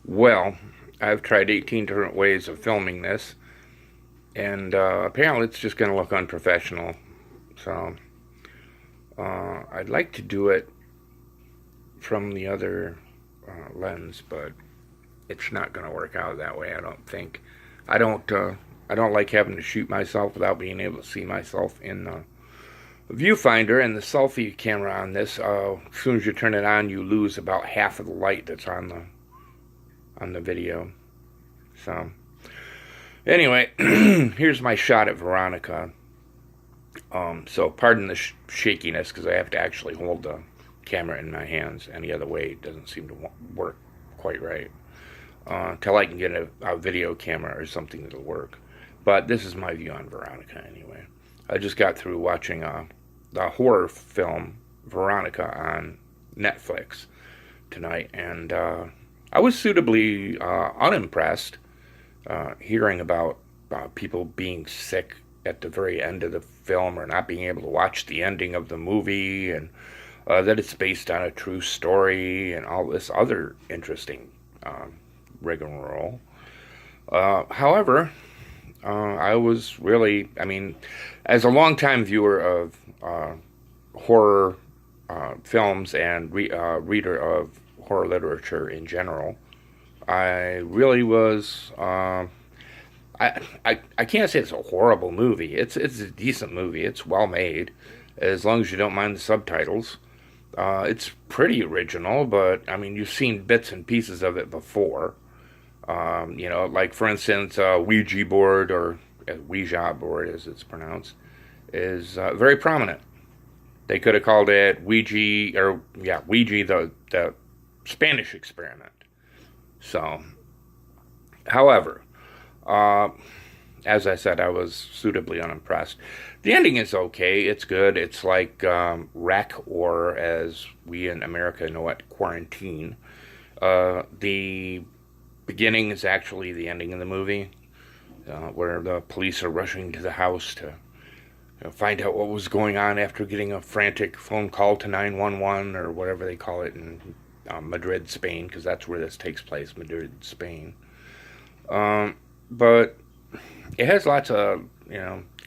Well, I've tried 18 different ways of filming this, and apparently it's just going to look unprofessional. So I'd like to do it from the other lens, but it's not going to work out that way. I don't think. I don't. I don't like having to shoot myself without being able to see myself in the viewfinder. And the selfie camera on this, as soon as you turn it on, you lose about half of the light that's on the video. So anyway, here's my shot at Veronica. So pardon the shakiness because I have to actually hold the camera in my hands. Any other way it doesn't seem to work quite right. Till I can get a video camera or something that'll work. But this is my view on Veronica anyway. I just got through watching the horror film Veronica on Netflix tonight, and I was suitably unimpressed hearing about people being sick at the very end of the film or not being able to watch the ending of the movie, and that it's based on a true story and all this other interesting rigmarole. However, I was really, as a longtime viewer of horror films and reader of horror literature in general, I really was. I can't say it's a horrible movie. It's a decent movie. It's well made, as long as you don't mind the subtitles. It's pretty original, but you've seen bits and pieces of it before. Like for instance, Ouija board or Ouija board as it's pronounced is very prominent. They could have called it Ouija the Spanish experiment. So, however, as I said, I was suitably unimpressed. The ending is okay. It's good. It's like wreck, or as we in America know it, quarantine. The beginning is actually the ending of the movie, where the police are rushing to the house to find out what was going on after getting a frantic phone call to 911 or whatever they call it in Madrid, Spain, because that's where this takes place, Madrid, Spain. But it has lots of,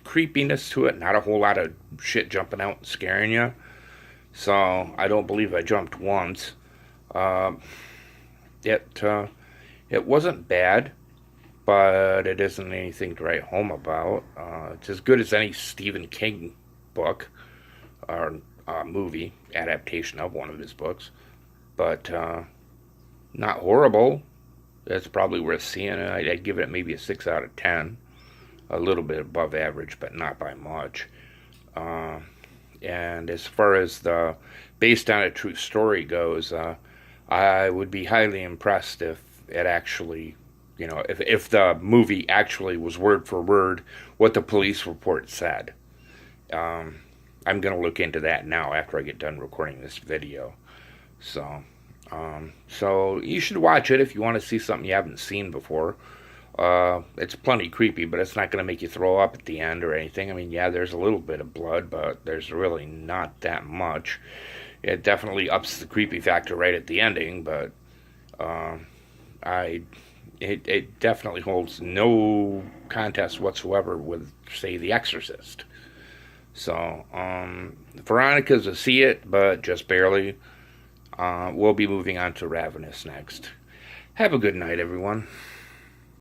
creepiness to it, not a whole lot of shit jumping out and scaring you. So I don't believe I jumped once. It wasn't bad, but it isn't anything to write home about. It's as good as any Stephen King book or movie adaptation of one of his books, but not horrible. That's probably worth seeing. I'd give it maybe a 6 out of 10. A little bit above average, but not by much. And as far as the based on a true story goes, I would be highly impressed if it actually, if the movie actually was word for word what the police report said. I'm going to look into that now after I get done recording this video. So you should watch it if you want to see something you haven't seen before. It's plenty creepy, but it's not going to make you throw up at the end or anything. There's a little bit of blood, but there's really not that much. It definitely ups the creepy factor right at the ending, but it definitely holds no contest whatsoever with, say, The Exorcist. So, Veronica's a see it, but just barely. We'll be moving on to Ravenous next. Have a good night, everyone.